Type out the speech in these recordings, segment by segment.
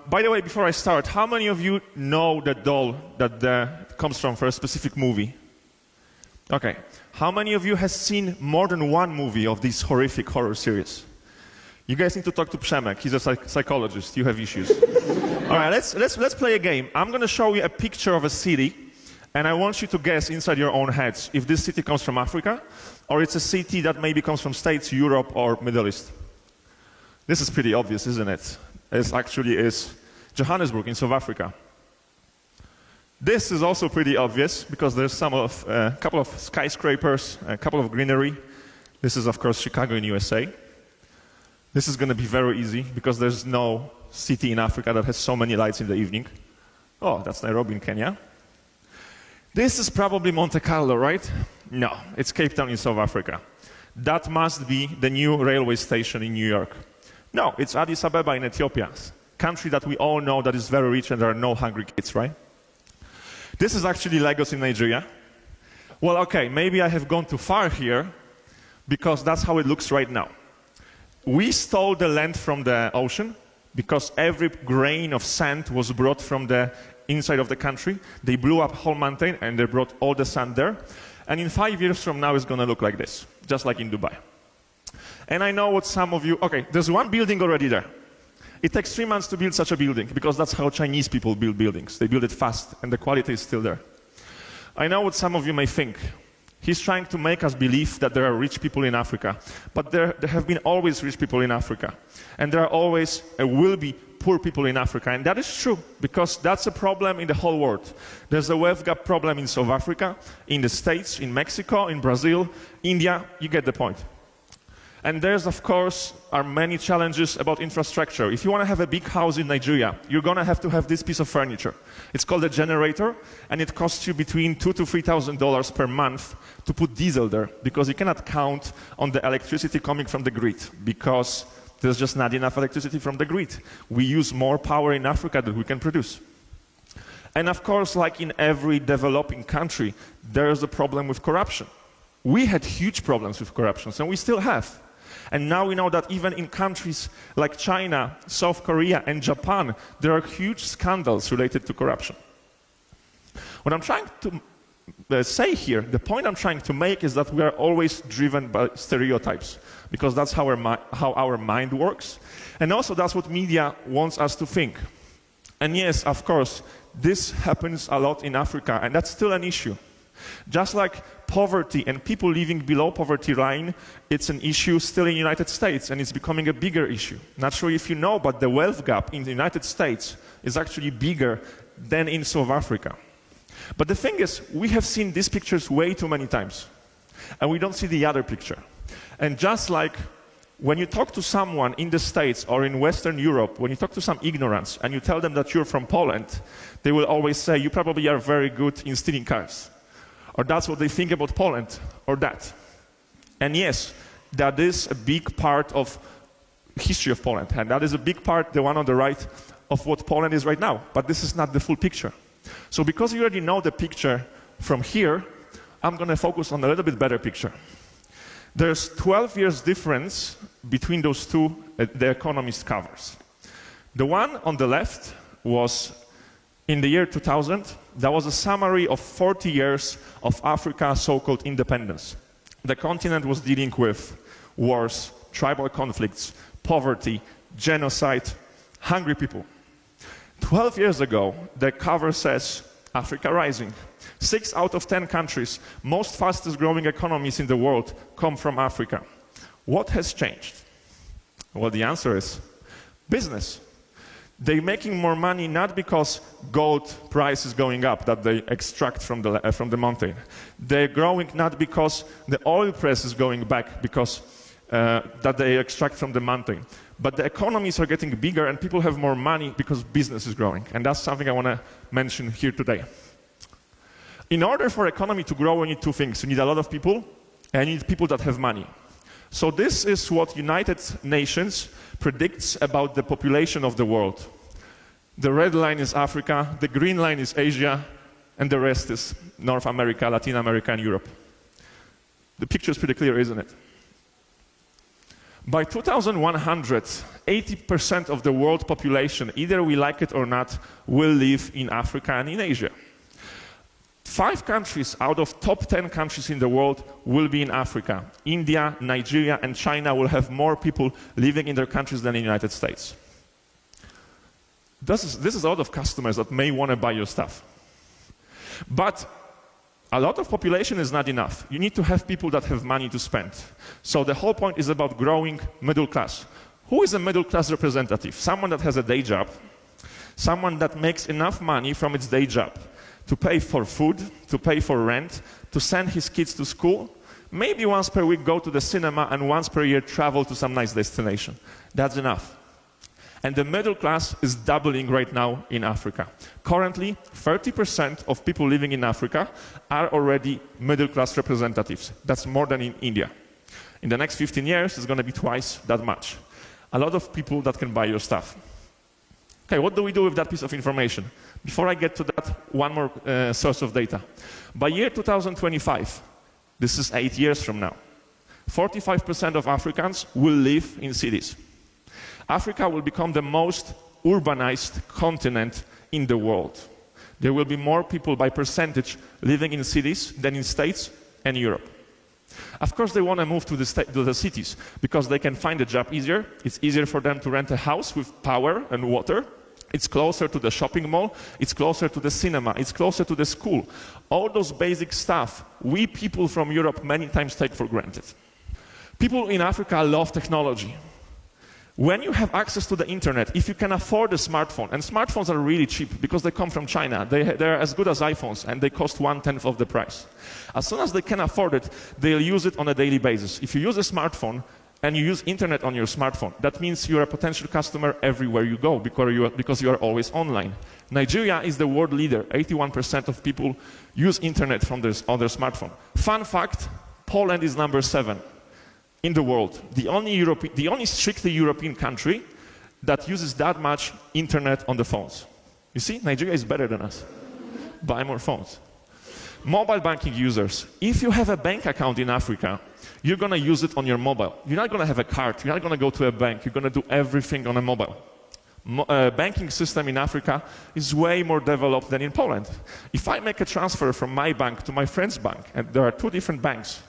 By the way, before I start, how many of you know the doll that comes from for a specific movie? Okay. How many of you has seen more than one movie of this horrific horror series? You guys need to talk to Przemek. He's a psychologist. You have issues. All right, let's play a game. I'm going to show you a picture of a city, and I want you to guess inside your own heads if this city comes from Africa, or it's a city that maybe comes from States, Europe, or Middle East. This is pretty obvious, isn't it? It actually is Johannesburg in South Africa. This is also pretty obvious because there's a couple of skyscrapers, a couple of greenery. This is, of course, Chicago in USA. This is going to be very easy because there's no city in Africa that has so many lights in the evening. Oh, that's Nairobi in Kenya. This is probably Monte Carlo, right? No, it's Cape Town in South Africa. That must be the new railway station in New York. No, it's Addis Ababa in Ethiopia, country that we all know that is very rich and there are no hungry kids, right? This is actually Lagos in Nigeria. Well, okay, maybe I have gone too far here because that's how it looks right now. We stole the land from the ocean because every grain of sand was brought from the inside of the country. They blew up whole mountain and they brought all the sand there. And in 5 years from now, it's going to look like this, just like in Dubai. And I know what some of you, okay, there's one building already there. It takes 3 months to build such a building because that's how Chinese people build buildings. They build it fast and the quality is still there. I know what some of you may think. He's trying to make us believe that there are rich people in Africa. But there have been always rich people in Africa. And there are always, will be, poor people in Africa. And that is true, because that's a problem in the whole world. There's a wealth gap problem in South Africa, in the States, in Mexico, in Brazil, India. You get the point. And there's, of course, are many challenges about infrastructure. If you want to have a big house in Nigeria, you're going to have this piece of furniture. It's called a generator, and it costs you between $2,000 to $3,000 per month to put diesel there, because you cannot count on the electricity coming from the grid, because there's just not enough electricity from the grid. We use more power in Africa than we can produce. And of course, like in every developing country, there's a problem with corruption. We had huge problems with corruption, and we still have. And now we know that even in countries like China, South Korea, and Japan, there are huge scandals related to corruption. What I'm trying to say here, the point I'm trying to make is that we are always driven by stereotypes, because that's how our mind works. And also that's what media wants us to think. And yes, of course, this happens a lot in Africa, and that's still an issue. Just like poverty and people living below poverty line, it's an issue still in the United States, and it's becoming a bigger issue. Not sure if you know, but the wealth gap in the United States is actually bigger than in South Africa. But the thing is, we have seen these pictures way too many times, and we don't see the other picture. And just like when you talk to someone in the States or in Western Europe, when you talk to some ignorance and you tell them that you're from Poland, they will always say, you probably are very good in stealing cars. Or that's what they think about Poland, or that. And yes, that is a big part of history of Poland, and that is a big part, the one on the right, of what Poland is right now. But this is not the full picture. So because you already know the picture from here, I'm going to focus on a little bit better picture. There's 12 years difference between those two, the Economist covers. The one on the left was in the year 2000, that was a summary of 40 years of Africa's so-called independence. The continent was dealing with wars, tribal conflicts, poverty, genocide, hungry people. 12 years ago, the cover says, Africa rising. 6 out of 10 countries, most fastest growing economies in the world, come from Africa. What has changed? Well, the answer is business. They're making more money not because gold price is going up, that they extract from the mountain. They're growing not because the oil price is going back, because that they extract from the mountain. But the economies are getting bigger and people have more money because business is growing. And that's something I want to mention here today. In order for economy to grow, we need two things. You need a lot of people, and you need people that have money. So this is what United Nations predicts about the population of the world. The red line is Africa, the green line is Asia, and the rest is North America, Latin America, and Europe. The picture is pretty clear, isn't it? By 2100, 80% of the world population, either we like it or not, will live in Africa and in Asia. 5 countries out of top 10 countries in the world will be in Africa. India, Nigeria, and China will have more people living in their countries than in the United States. This is a lot of customers that may want to buy your stuff. But a lot of population is not enough. You need to have people that have money to spend. So the whole point is about growing middle class. Who is a middle class representative? Someone that has a day job, someone that makes enough money from its day job to pay for food, to pay for rent, to send his kids to school, maybe once per week go to the cinema, and once per year travel to some nice destination. That's enough. And the middle class is doubling right now in Africa. Currently, 30% of people living in Africa are already middle class representatives. That's more than in India. In the next 15 years, it's going to be twice that much. A lot of people that can buy your stuff. Okay, what do we do with that piece of information? Before I get to that, one more source of data. By year 2025, this is 8 years from now, 45% of Africans will live in cities. Africa will become the most urbanized continent in the world. There will be more people by percentage living in cities than in states and Europe. Of course, they want to move to the cities because they can find a job easier. It's easier for them to rent a house with power and water. It's closer to the shopping mall. It's closer to the cinema. It's closer to the school. All those basic stuff we people from Europe many times take for granted. People in Africa love technology. When you have access to the internet, if you can afford a smartphone, and smartphones are really cheap because they come from China, they're as good as iPhones and they cost 1/10 of the price. As soon as they can afford it, they'll use it on a daily basis. If you use a smartphone and you use internet on your smartphone, that means you're a potential customer everywhere you go because you are always online. Nigeria is the world leader. 81% of people use internet on their smartphone. Fun fact, Poland is number 7. In the world, the only strictly European country that uses that much internet on the phones. You see, Nigeria is better than us. Buy more phones. Mobile banking users. If you have a bank account in Africa, you're going to use it on your mobile. You're not going to have a card. You're not going to go to a bank. You're going to do everything on a mobile. Banking system in Africa is way more developed than in Poland. If I make a transfer from my bank to my friend's bank, and there are 2 different banks,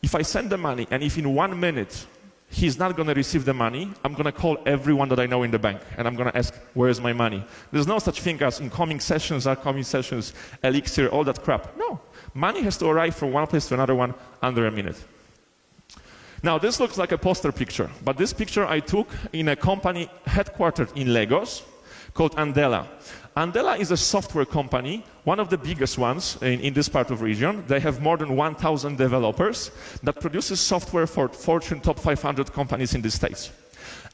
if I send the money, and if in 1 minute he's not going to receive the money, I'm going to call everyone that I know in the bank, and I'm going to ask, where is my money? There's no such thing as incoming sessions, outgoing sessions, Elixir, all that crap. No. Money has to arrive from one place to another one under a minute. Now, this looks like a poster picture, but this picture I took in a company headquartered in Lagos called Andela. Andela is a software company, one of the biggest ones in this part of the region. They have more than 1,000 developers that produces software for Fortune top 500 companies in the States.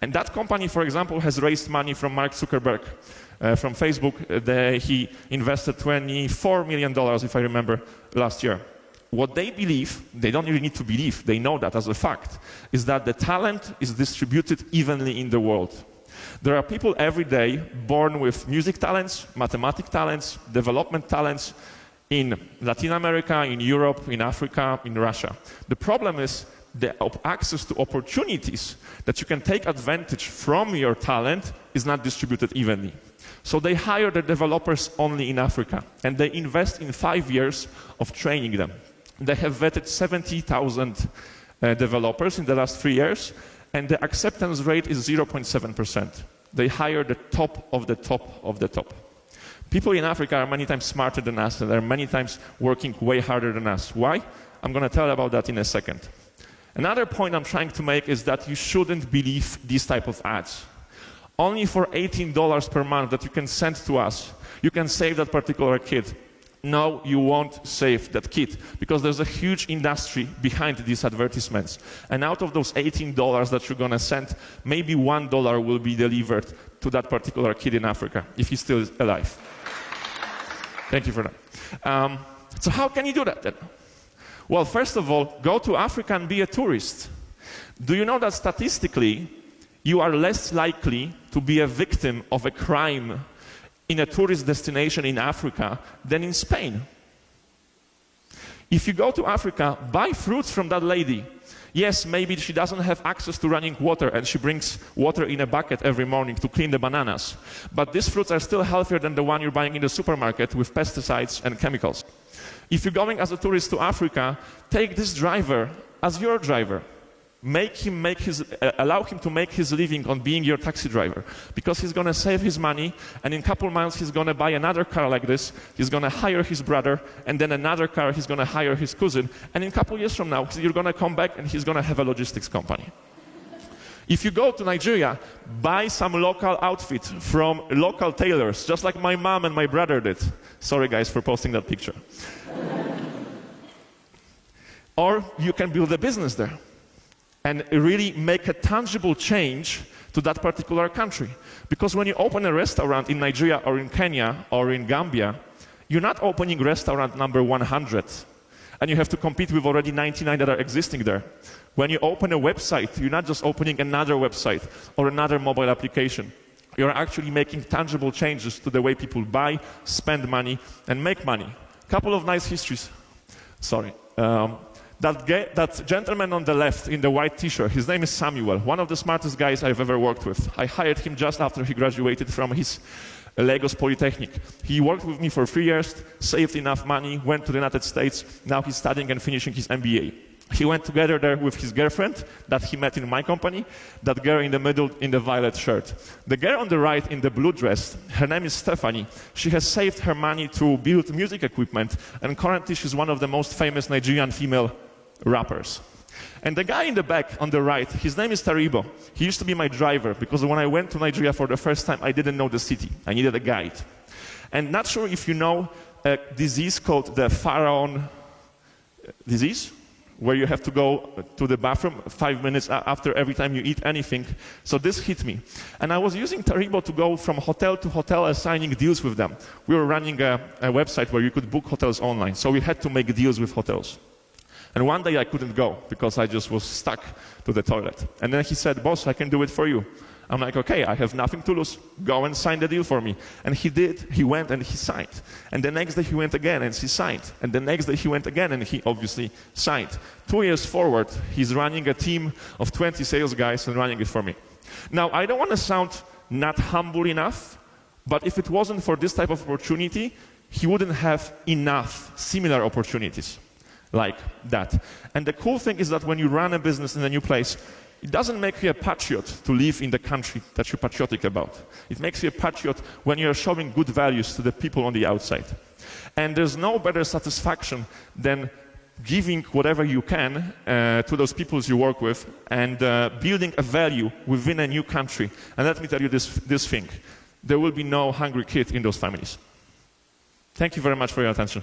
And that company, for example, has raised money from Mark Zuckerberg from Facebook. He invested $24 million, if I remember, last year. What they believe, they don't really need to believe, they know that as a fact, is that the talent is distributed evenly in the world. There are people every day born with music talents, mathematics talents, development talents in Latin America, in Europe, in Africa, in Russia. The problem is the access to opportunities that you can take advantage from your talent is not distributed evenly. So they hire the developers only in Africa, and they invest in 5 years of training them. They have vetted 70,000 developers in the last 3 years, and the acceptance rate is 0.7%. They hire the top of the top of the top. People in Africa are many times smarter than us, and they're many times working way harder than us. Why? I'm going to tell you about that in a second. Another point I'm trying to make is that you shouldn't believe these type of ads. Only for $18 per month that you can send to us, you can save that particular kid. No, you won't save that kid because there's a huge industry behind these advertisements. And out of those $18 that you're going to send, maybe $1 will be delivered to that particular kid in Africa, if he's still alive. Thank you for that. So how can you do that then? Well, first of all, go to Africa and be a tourist. Do you know that statistically, you are less likely to be a victim of a crime in a tourist destination in Africa than in Spain? If you go to Africa, buy fruits from that lady. Yes, maybe she doesn't have access to running water and she brings water in a bucket every morning to clean the bananas. But these fruits are still healthier than the one you're buying in the supermarket with pesticides and chemicals. If you're going as a tourist to Africa, take this driver as your driver. Allow him to make his living on being your taxi driver, because he's going to save his money, and in a couple months he's going to buy another car like this, he's going to hire his brother, and then another car he's going to hire his cousin, and in a couple years from now you're going to come back and he's going to have a logistics company. If you go to Nigeria, buy some local outfit from local tailors, just like my mom and my brother did. Sorry guys for posting that picture. Or you can build a business there and really make a tangible change to that particular country. Because when you open a restaurant in Nigeria or in Kenya or in Gambia, you're not opening restaurant number 100, and you have to compete with already 99 that are existing there. When you open a website, you're not just opening another website or another mobile application. You're actually making tangible changes to the way people buy, spend money, and make money. Couple of nice histories. Sorry. That gentleman on the left in the white t-shirt, his name is Samuel, one of the smartest guys I've ever worked with. I hired him just after he graduated from his Lagos Polytechnic. He worked with me for 3 years, saved enough money, went to the United States. Now he's studying and finishing his MBA. He went together there with his girlfriend that he met in my company, that girl in the middle in the violet shirt. The girl on the right in the blue dress, her name is Stephanie. She has saved her money to build music equipment, and currently she's one of the most famous Nigerian female rappers. And the guy in the back on the right, his name is Taribo. He used to be my driver, because when I went to Nigeria for the first time, I didn't know the city. I needed a guide. And not sure if you know a disease called the Pharaoh disease, where you have to go to the bathroom 5 minutes after every time you eat anything. So this hit me. And I was using Taribo to go from hotel to hotel, signing deals with them. We were running a website where you could book hotels online, so we had to make deals with hotels. And one day I couldn't go because I just was stuck to the toilet. And then he said, "Boss, I can do it for you." I'm like, "Okay, I have nothing to lose. Go and sign the deal for me." And he did. He went and he signed. And the next day he went again and he signed. And the next day he went again and he obviously signed. 2 years forward, he's running a team of 20 sales guys and running it for me. Now, I don't want to sound not humble enough, but if it wasn't for this type of opportunity, he wouldn't have enough similar opportunities like that. And the cool thing is that when you run a business in a new place, it doesn't make you a patriot to live in the country that you're patriotic about. It makes you a patriot when you're showing good values to the people on the outside. And there's no better satisfaction than giving whatever you can to those people you work with and building a value within a new country. And let me tell you this thing. There will be no hungry kid in those families. Thank you very much for your attention.